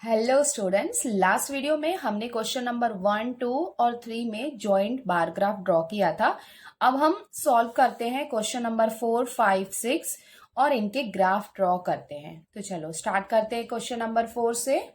Hello students, last video में हमने question number 1, 2 और 3 में जॉइंट बार ग्राफ ड्रॉ किया था। अब हम सॉल्व करते हैं क्वेश्चन नंबर 4, 5, 6 और इनके ग्राफ ड्रॉ करते हैं। तो चलो स्टार्ट करते हैं क्वेश्चन नंबर 4 से।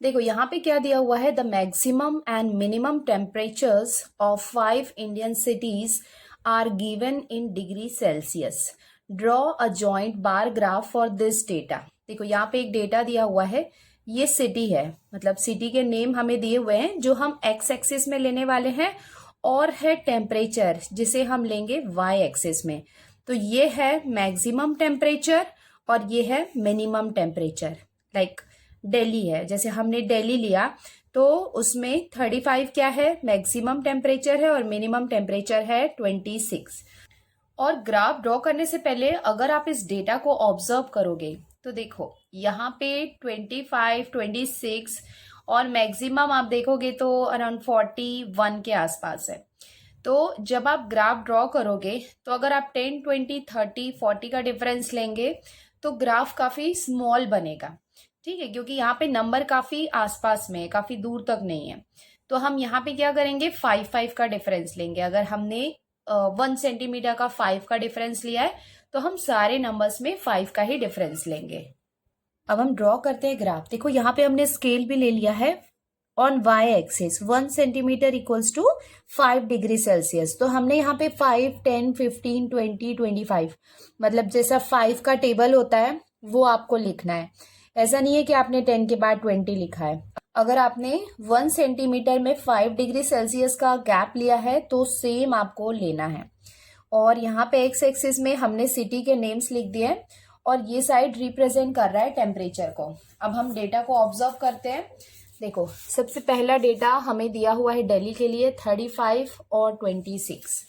देखो यहाँ पे क्या दिया हुआ है, the maximum and minimum temperatures of 5 Indian cities are given in degree Celsius. Draw a joint bar graph for this data. देखो यहाँ पे एक डेटा दिया हुआ है, ये सिटी है, मतलब सिटी के नेम हमें दिए हुए हैं जो हम एक्स एक्सिस में लेने वाले हैं, और है टेम्परेचर जिसे हम लेंगे वाई एक्सिस में। तो ये है मैक्सिमम टेम्परेचर और ये है मिनिमम टेम्परेचर। लाइक दिल्ली है, जैसे हमने दिल्ली लिया तो उसमें 35 क्या है, मैक्सिमम टेम्परेचर है और मिनिमम टेम्परेचर है 26। और ग्राफ ड्रॉ करने से पहले अगर आप इस डेटा को ऑब्जर्व करोगे तो देखो यहाँ पे 25, 26 और मैक्सिमम आप देखोगे तो अराउंड 41 के आसपास है। तो जब आप ग्राफ ड्रॉ करोगे तो अगर आप 10, 20, 30, 40 का डिफरेंस लेंगे तो ग्राफ काफी स्मॉल बनेगा, ठीक है, क्योंकि यहाँ पे नंबर काफी आसपास में है, काफी दूर तक नहीं है। तो हम यहाँ पे क्या करेंगे, 5 का डिफरेंस लेंगे। अगर हमने 1 सेंटीमीटर का 5 का डिफरेंस लिया है तो हम सारे नंबर्स में 5 का ही डिफरेंस लेंगे। अब हम ड्रॉ करते हैं ग्राफ। देखो यहाँ पे हमने स्केल भी ले लिया है। On Y axis 1 centimetre equals to 5 degree Celsius. तो हमने यहाँ पे 5, 10, 15, 20, 25 मतलब जैसा 5 का टेबल होता है वो आपको लिखना है। ऐसा नहीं है कि आपने 10 के बाद 20 लिखा है। अगर आपने 1 सेंटीमीटर में 5 डिग्री सेल्सियस का गैप लिया है तो सेम आपको लेना है। और यहाँ पे एक्स एक्सिस में हमने सिटी के नेम्स लिख दिए हैं और ये साइड रिप्रेजेंट कर रहा है टेम्परेचर को। अब हम डेटा को ऑब्जर्व करते हैं। देखो सबसे पहला डेटा हमें दिया हुआ है दिल्ली के लिए 35 और 26।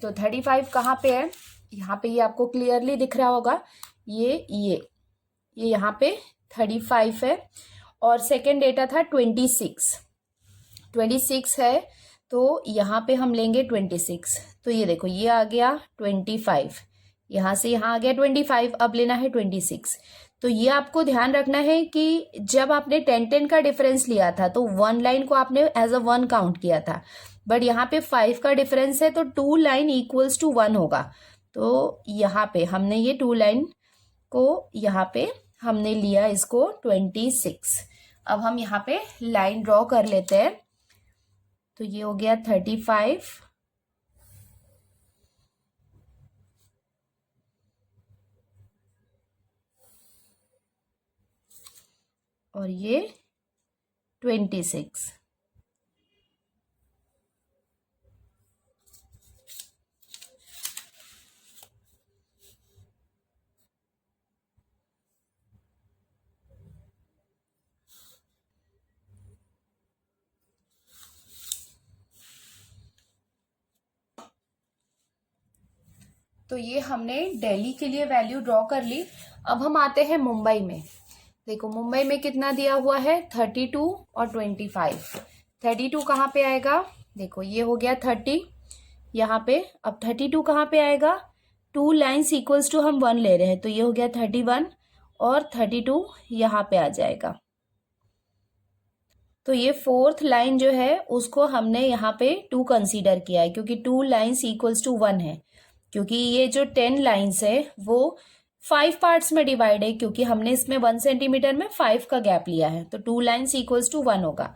तो 35 कहाँ पे है, यहाँ पे ये आपको क्लियरली दिख रहा होगा, ये यहाँ पे 35 है। और सेकेंड डेटा था 26 है, तो यहाँ पे हम लेंगे 26। तो ये देखो ये आ गया 25, यहाँ से यहाँ आ गया 25, अब लेना है 26। तो ये आपको ध्यान रखना है कि जब आपने 10 का डिफरेंस लिया था तो 1 लाइन को आपने एज अ 1 काउंट किया था, बट यहाँ पे 5 का डिफरेंस है तो 2 लाइन इक्वल्स टू 1 होगा। तो यहाँ पे हमने ये 2 लाइन को यहाँ पे हमने लिया इसको 26। अब हम यहाँ पे लाइन ड्रॉ कर लेते हैं। तो ये हो गया 35 और ये 26। तो ये हमने दिल्ली के लिए वैल्यू ड्रॉ कर ली। अब हम आते हैं मुंबई में। देखो मुंबई में कितना दिया हुआ है, 32 और 25। 32 कहाँ पे आएगा, देखो ये हो गया 30 यहाँ पे। अब 32 कहाँ पे आएगा, 2 लाइन्स इक्वल्स टू हम 1 ले रहे हैं, तो ये हो गया 31 और 32 यहाँ पे आ जाएगा। तो ये 4th लाइन जो है उसको हमने यहाँ पे 2 कंसीडर किया है, क्योंकि 2 लाइन्स इक्वल्स टू 1 है। क्योंकि ये जो 10 लाइन्स है वो 5 पार्ट्स में डिवाइड है, क्योंकि हमने इसमें 1 सेंटीमीटर में 5 का गैप लिया है, तो 2 लाइन्स इक्वल्स टू 1 होगा।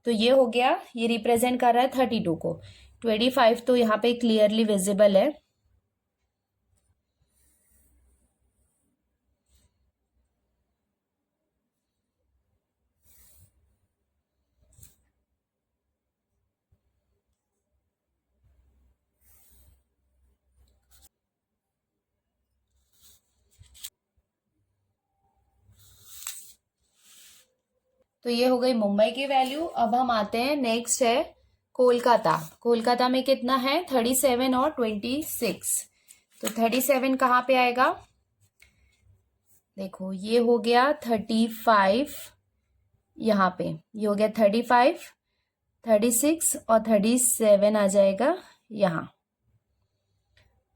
तो ये हो गया, ये रिप्रेजेंट कर रहा है 32 को। 25 तो यहाँ पे क्लियरली विजिबल है। तो ये हो गई मुंबई की वैल्यू। अब हम आते हैं, नेक्स्ट है कोलकाता। कोलकाता में कितना है, 37 और 26। तो 37 कहाँ पे आएगा, देखो ये हो गया 35 यहाँ पे, ये हो गया 35, 36 और 37 आ जाएगा यहाँ।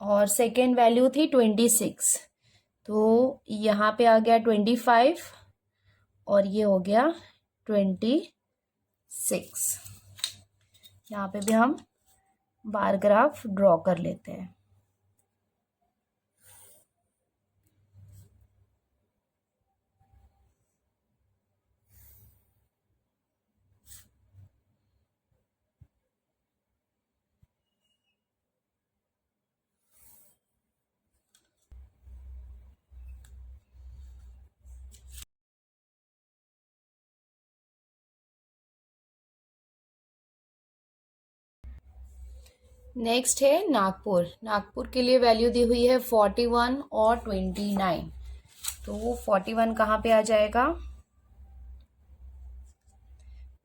और सेकेंड वैल्यू थी 26, तो यहाँ पे आ गया 25 और ये हो गया 26। यहाँ पे भी हम बार ग्राफ ड्रॉ कर लेते हैं। नेक्स्ट है नागपुर। नागपुर के लिए वैल्यू दी हुई है 41 और 29। तो 41 कहाँ पे आ जाएगा?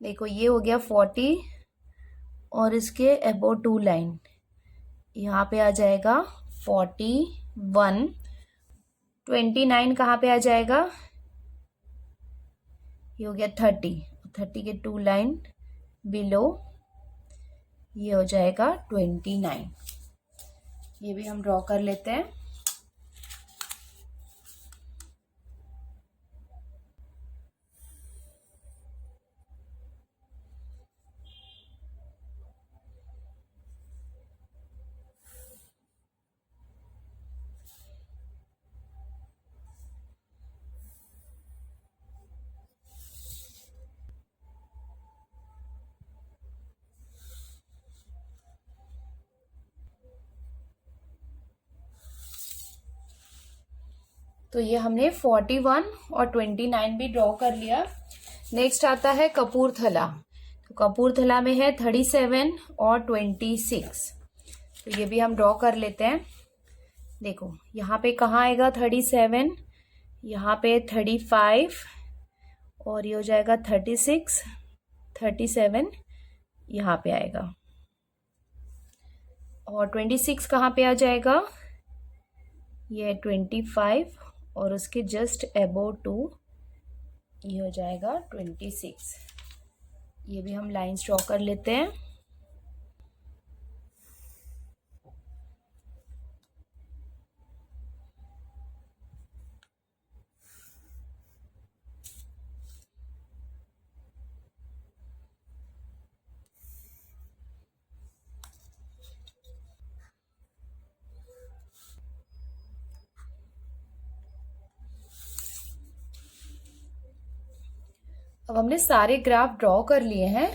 देखो ये हो गया 40 और इसके अबोव 2 लाइन, यहाँ पे आ जाएगा 41। 29 कहाँ पे आ जाएगा? ये हो गया 30 के 2 लाइन बिलो, ये हो जाएगा 29। ये भी हम ड्रॉ कर लेते हैं। तो ये हमने 41 और 29 भी ड्रॉ कर लिया। नेक्स्ट आता है कपूरथला। तो कपूरथला में है 37 और 26। तो ये भी हम ड्रॉ कर लेते हैं। देखो यहाँ पे कहाँ आएगा 37, यहाँ पे 35 और ये हो जाएगा 36, 37 यहाँ पे आएगा। और 26 कहाँ पे आ जाएगा? ये 25 और उसके जस्ट अबोव 2 ये हो जाएगा 26। ये भी हम लाइंस ड्रॉ कर लेते हैं। अब हमने सारे ग्राफ ड्रॉ कर लिए हैं।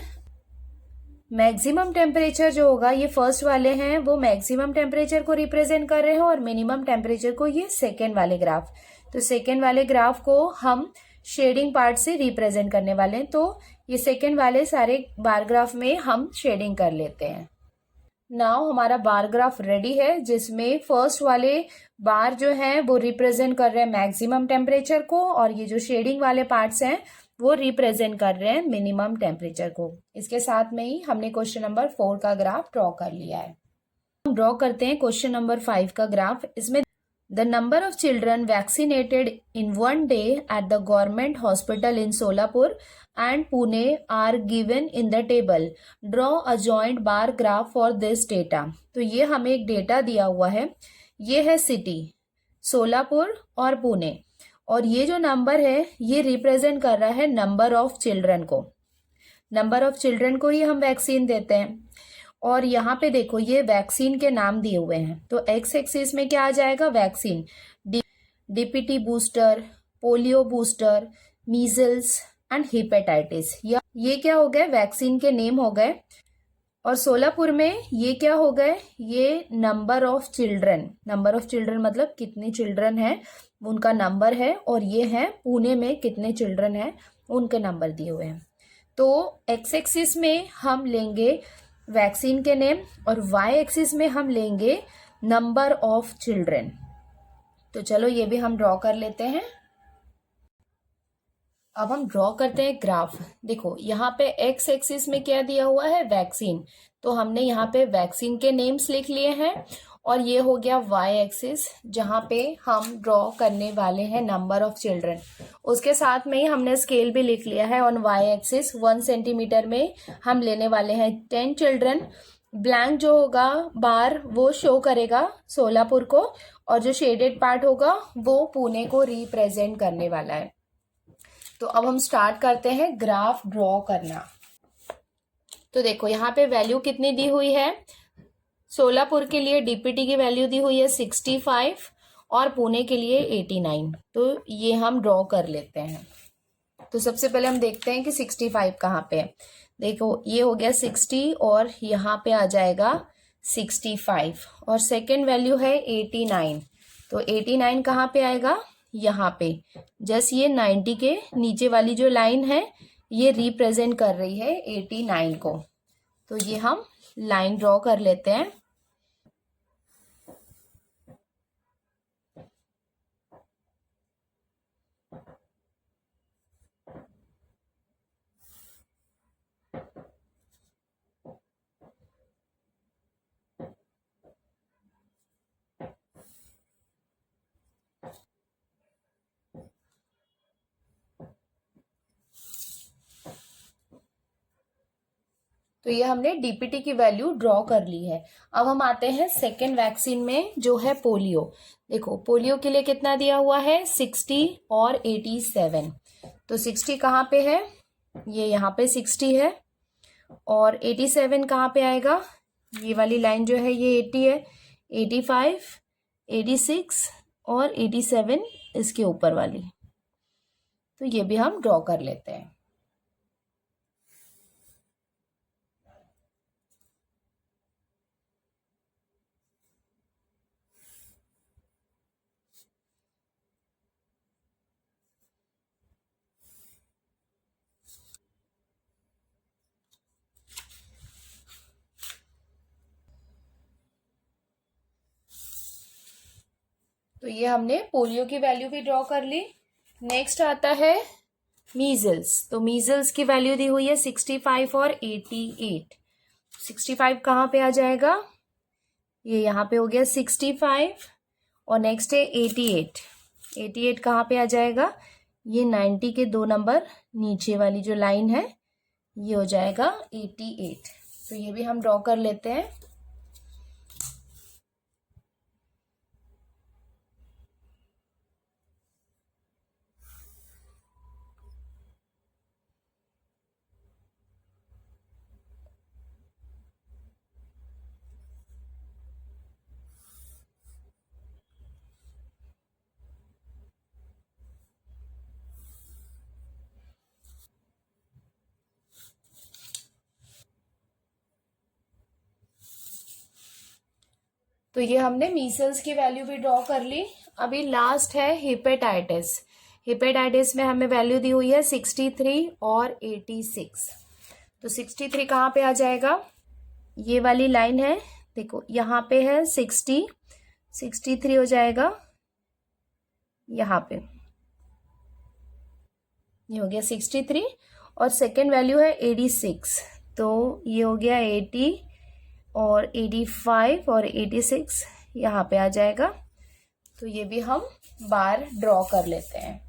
मैक्सिमम टेम्परेचर जो होगा, ये फर्स्ट वाले हैं वो मैक्सिमम टेम्परेचर को रिप्रेजेंट कर रहे हैं और मिनिमम टेम्परेचर को ये सेकेंड वाले ग्राफ। तो सेकेंड वाले ग्राफ को हम शेडिंग पार्ट से रिप्रेजेंट करने वाले हैं। तो ये सेकेंड वाले सारे बार ग्राफ में हम शेडिंग कर लेते हैं। नाउ हमारा बार ग्राफ रेडी है, जिसमें फर्स्ट वाले बार जो हैं वो रिप्रेजेंट कर रहे हैं मैक्सिमम टेम्परेचर को और ये जो शेडिंग वाले पार्ट्स हैं वो रिप्रेजेंट कर रहे हैं मिनिमम टेम्परेचर को। इसके साथ में ही हमने क्वेश्चन नंबर 4 का ग्राफ ड्रॉ कर लिया है। हम ड्रॉ करते हैं क्वेश्चन नंबर 5 का ग्राफ। इसमें the number of children vaccinated in one day at the government hospital in Solapur and Pune are given in the table. Draw a joint bar graph for this data. तो ये हमें एक data दिया हुआ है। ये है सिटी सोलापुर और पुणे, और ये जो नंबर है ये रिप्रेजेंट कर रहा है नंबर ऑफ चिल्ड्रन को। नंबर ऑफ चिल्ड्रन को ही हम वैक्सीन देते हैं। और यहाँ पे देखो ये वैक्सीन के नाम दिए हुए हैं। तो एक्स एक्सिस में क्या आ जाएगा? Vaccine, DPT booster, polio booster, measles and hepatitis. ये क्या हो गए? वैक्सीन के नेम हो गए। और सोलापुर में ये क्या हो गए? ये number of children. Number of children मतलब कितने चिल्ड्रन हैं उनका नंबर है। और ये है पुणे में कितने चिल्ड्रन हैं उनके नंबर दिए हुए हैं। तो एक्स एक्सिस में हम लेंगे वैक्सीन के नेम और वाई एक्सिस में हम लेंगे नंबर ऑफ चिल्ड्रन। तो चलो ये भी हम ड्रॉ कर लेते हैं। अब हम ड्रॉ करते हैं ग्राफ। देखो यहाँ पे एक्स एक्सिस में क्या दिया हुआ है? वैक्सीन। तो हमने यहाँ पे वैक्सीन के नेम्स लिख लिए हैं। और ये हो गया वाई एक्सिस, जहाँ पे हम ड्रॉ करने वाले हैं नंबर ऑफ चिल्ड्रन। उसके साथ में ही हमने स्केल भी लिख लिया है। ऑन वाई एक्सिस 1 सेंटीमीटर में हम लेने वाले हैं 10 चिल्ड्रन। ब्लैंक जो होगा बार वो शो करेगा सोलापुर को, और जो शेडेड पार्ट होगा वो पुणे को रिप्रेजेंट करने वाला है। तो अब हम स्टार्ट करते हैं ग्राफ ड्रॉ करना। तो देखो यहाँ पे वैल्यू कितनी दी हुई है, सोलापुर के लिए डीपीटी की वैल्यू दी हुई है 65 और पुणे के लिए 89। तो ये हम ड्रॉ कर लेते हैं। तो सबसे पहले हम देखते हैं कि 65 कहाँ पे है। देखो ये हो गया 60 और यहाँ पे आ जाएगा 65 और सेकेंड वैल्यू है 89। तो 89 कहाँ पे आएगा, यहाँ पे। जस्ट ये 90 के नीचे वाली जो लाइन है ये रिप्रेजेंट कर रही है 89 को। तो ये हम लाइन ड्रॉ कर लेते हैं। तो ये हमने डीपीटी की वैल्यू ड्रॉ कर ली है। अब हम आते हैं सेकेंड वैक्सीन में जो है पोलियो। देखो पोलियो के लिए कितना दिया हुआ है 60 और 87। तो 60 कहाँ पे है, ये यहाँ पे 60 है और 87 कहाँ पे आएगा, ये वाली लाइन जो है ये 80 है, 85, 86 और 87 इसके ऊपर वाली। तो ये भी हम ड्रॉ कर लेते हैं। तो ये हमने पोलियो की वैल्यू भी ड्रॉ कर ली। नेक्स्ट आता है मीजल्स। तो मीजल्स की वैल्यू दी हुई है 65 और 88। 65 कहाँ पे आ जाएगा, ये यहाँ पे हो गया 65 और नेक्स्ट है 88। 88 कहाँ पे आ जाएगा, ये 90 के 2 नंबर नीचे वाली जो लाइन है ये हो जाएगा 88। तो ये भी हम ड्रॉ कर लेते हैं। तो ये हमने मीसल्स की वैल्यू भी ड्रॉ कर ली। अभी लास्ट है हेपेटाइटिस। हेपेटाइटिस में हमें वैल्यू दी हुई है 63 और 86। तो 63 कहाँ पे आ जाएगा, ये वाली लाइन है, देखो यहाँ पे है 60, 63 हो जाएगा यहाँ पे, ये हो गया 63 और सेकेंड वैल्यू है 86। तो ये हो गया 80 और 85 और 86 यहाँ पे आ जाएगा। तो ये भी हम बार ड्रॉ कर लेते हैं।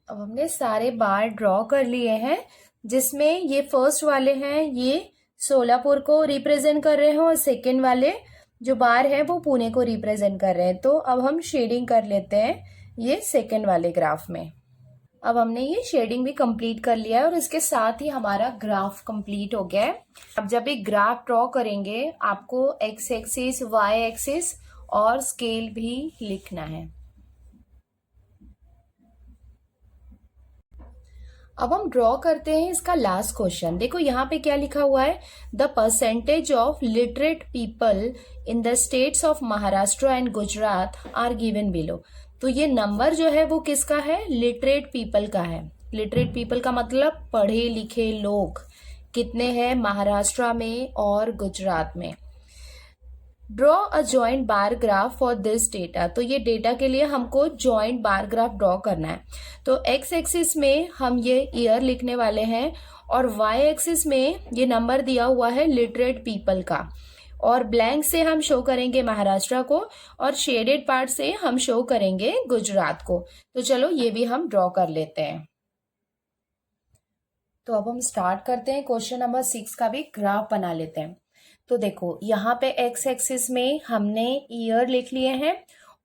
अब हमने सारे बार ड्रॉ कर लिए हैं, जिसमें ये फर्स्ट वाले हैं ये सोलापुर को रिप्रेजेंट कर रहे हैं और सेकेंड वाले जो बार है वो पुणे को रिप्रेजेंट कर रहे हैं। तो अब हम शेडिंग कर लेते हैं ये सेकेंड वाले ग्राफ में। अब हमने ये शेडिंग भी कंप्लीट कर लिया है और इसके साथ ही हमारा ग्राफ कंप्लीट हो गया है। अब जब एक ग्राफ ड्रॉ करेंगे आपको एक्स एक्सिस, वाई एक्सिस और स्केल भी लिखना है। अब हम ड्रॉ करते हैं इसका लास्ट क्वेश्चन। देखो यहाँ पे क्या लिखा हुआ है, the percentage of literate people in the states of Maharashtra and Gujarat are given below. तो ये नंबर जो है वो किसका है, लिटरेट पीपल का है। लिटरेट पीपल का मतलब पढ़े लिखे लोग कितने हैं महाराष्ट्र में और गुजरात में। Draw a joint bar graph for this data. तो ये डेटा के लिए हमको जॉइंट बार ग्राफ ड्रॉ करना है। तो एक्स एक्सिस में हम ये ईयर लिखने वाले हैं और वाई एक्सिस में ये नंबर दिया हुआ है लिटरेट पीपल का, और ब्लैंक से हम शो करेंगे महाराष्ट्र को, और शेडेड पार्ट से हम शो करेंगे गुजरात को। तो चलो ये भी हम ड्रॉ कर लेते हैं। तो अब हम स्टार्ट करते हैं, क्वेश्चन नंबर 6 का भी ग्राफ बना लेते हैं। तो देखो यहाँ पे एक्स एक्सिस में हमने ईयर लिख लिए हैं,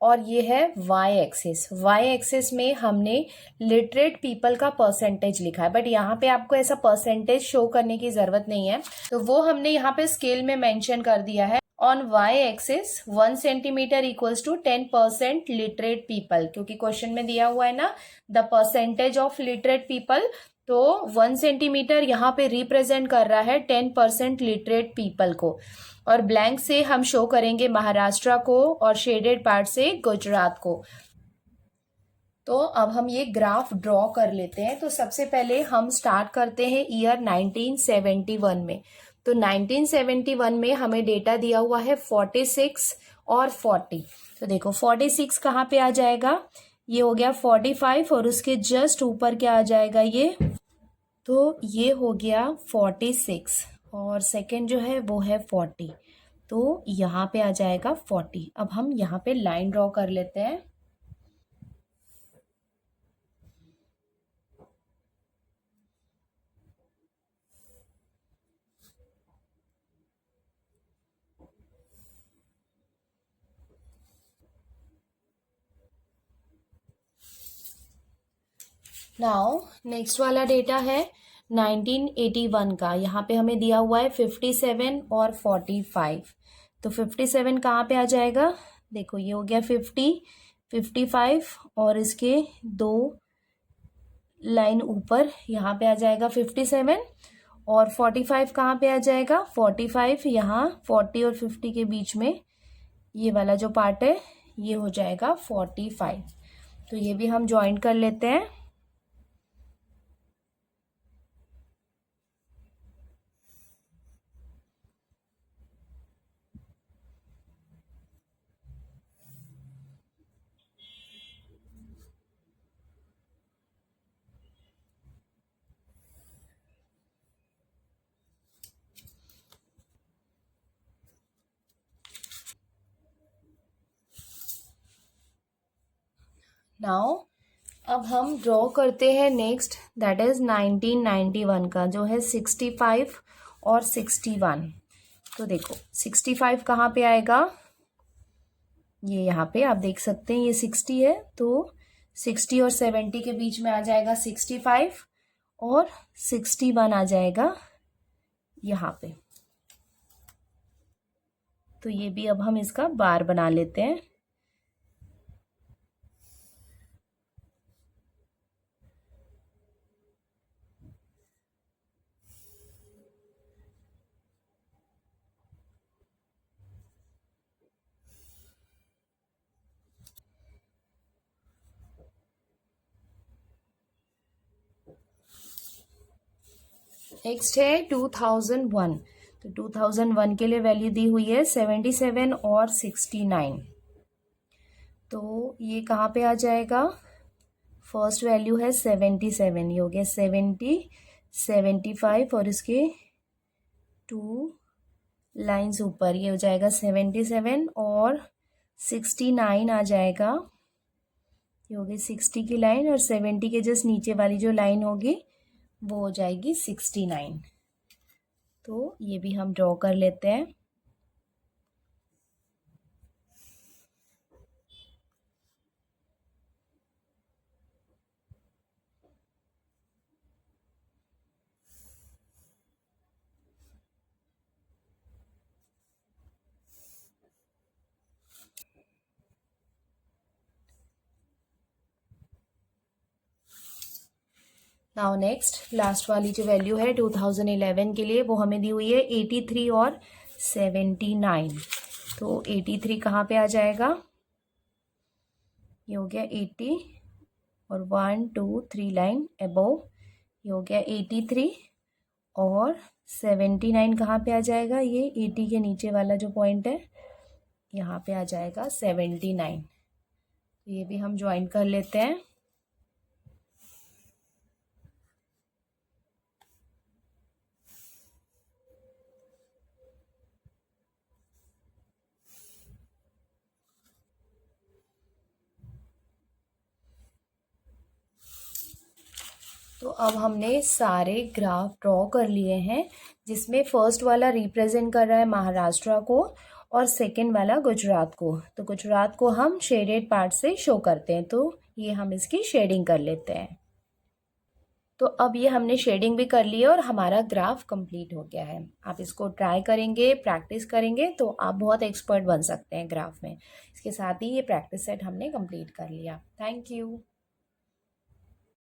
और ये है वाई एक्सिस। वाई एक्सिस में हमने लिटरेट पीपल का परसेंटेज लिखा है, बट यहाँ पे आपको ऐसा परसेंटेज शो करने की जरूरत नहीं है, तो वो हमने यहाँ पे स्केल में मेंशन कर दिया है। On Y axis 1 centimetre equals to 10% literate people, क्योंकि क्वेश्चन में दिया हुआ है ना the percentage of literate people, तो 1 सेंटीमीटर यहाँ पे रिप्रेजेंट कर रहा है 10% लिटरेट पीपल को, और ब्लैंक से हम शो करेंगे महाराष्ट्र को, और शेडेड पार्ट से गुजरात को। तो अब हम ये ग्राफ ड्रॉ कर लेते हैं। तो सबसे पहले हम स्टार्ट करते हैं ईयर 1971 में। तो 1971 में हमें डेटा दिया हुआ है 46 और 40। तो देखो 46 कहाँ पे आ जाएगा, ये हो गया 45, और उसके जस्ट ऊपर क्या आ जाएगा ये, तो ये हो गया 46, और सेकंड जो है वो है 40, तो यहाँ पे आ जाएगा 40। अब हम यहाँ पे लाइन ड्रॉ कर लेते हैं। नाउ नेक्स्ट वाला डेटा है 1981 का। यहाँ पे हमें दिया हुआ है 57 और 45। तो 57 कहाँ पे आ जाएगा, देखो ये हो गया 50, 55, और इसके दो लाइन ऊपर यहाँ पे आ जाएगा 57, और 45 कहाँ पे आ जाएगा, 45 यहाँ 40 और 50 के बीच में ये वाला जो पार्ट है ये हो जाएगा 45। तो ये भी हम ज्वाइन कर लेते हैं। नाउ अब हम ड्रॉ करते हैं नेक्स्ट, दैट इज 1991 का, जो है 65 और 61। तो देखो 65 कहाँ पे आएगा, ये यहाँ पे आप देख सकते हैं ये 60 है, तो 60 और 70 के बीच में आ जाएगा 65, और 61 आ जाएगा यहाँ पे। तो ये भी अब हम इसका बार बना लेते हैं। नेक्स्ट है 2001। तो 2001 के लिए वैल्यू दी हुई है 77 और 69। तो ये कहाँ पे आ जाएगा, फर्स्ट वैल्यू है 77, ये हो गया 70, 75, और इसके टू लाइंस ऊपर ये हो जाएगा 77, और 69 आ जाएगा, ये होगी 60 की लाइन, और 70 के जस्ट नीचे वाली जो लाइन होगी वो हो जाएगी 69। तो ये भी हम ड्रॉ कर लेते हैं। नाउ नेक्स्ट लास्ट वाली जो वैल्यू है 2011 के लिए, वो हमें दी हुई है 83 और 79। तो 83 कहाँ पे आ जाएगा, ये हो गया 80, और 1 2 3 लाइन अबव, ये हो गया 83, और 79 कहाँ पे आ जाएगा, ये 80 के नीचे वाला जो पॉइंट है यहाँ पे आ जाएगा 79। तो ये भी हम ज्वाइन कर लेते हैं। तो अब हमने सारे ग्राफ ड्रॉ कर लिए हैं, जिसमें फर्स्ट वाला रिप्रेजेंट कर रहा है महाराष्ट्र को और सेकंड वाला गुजरात को। तो गुजरात को हम शेडेड पार्ट से शो करते हैं, तो ये हम इसकी शेडिंग कर लेते हैं। तो अब ये हमने शेडिंग भी कर ली है और हमारा ग्राफ कंप्लीट हो गया है। आप इसको ट्राई करेंगे, प्रैक्टिस करेंगे तो आप बहुत एक्सपर्ट बन सकते हैं ग्राफ में। इसके साथ ही ये प्रैक्टिस सेट हमने कंप्लीट कर लिया। Thank you.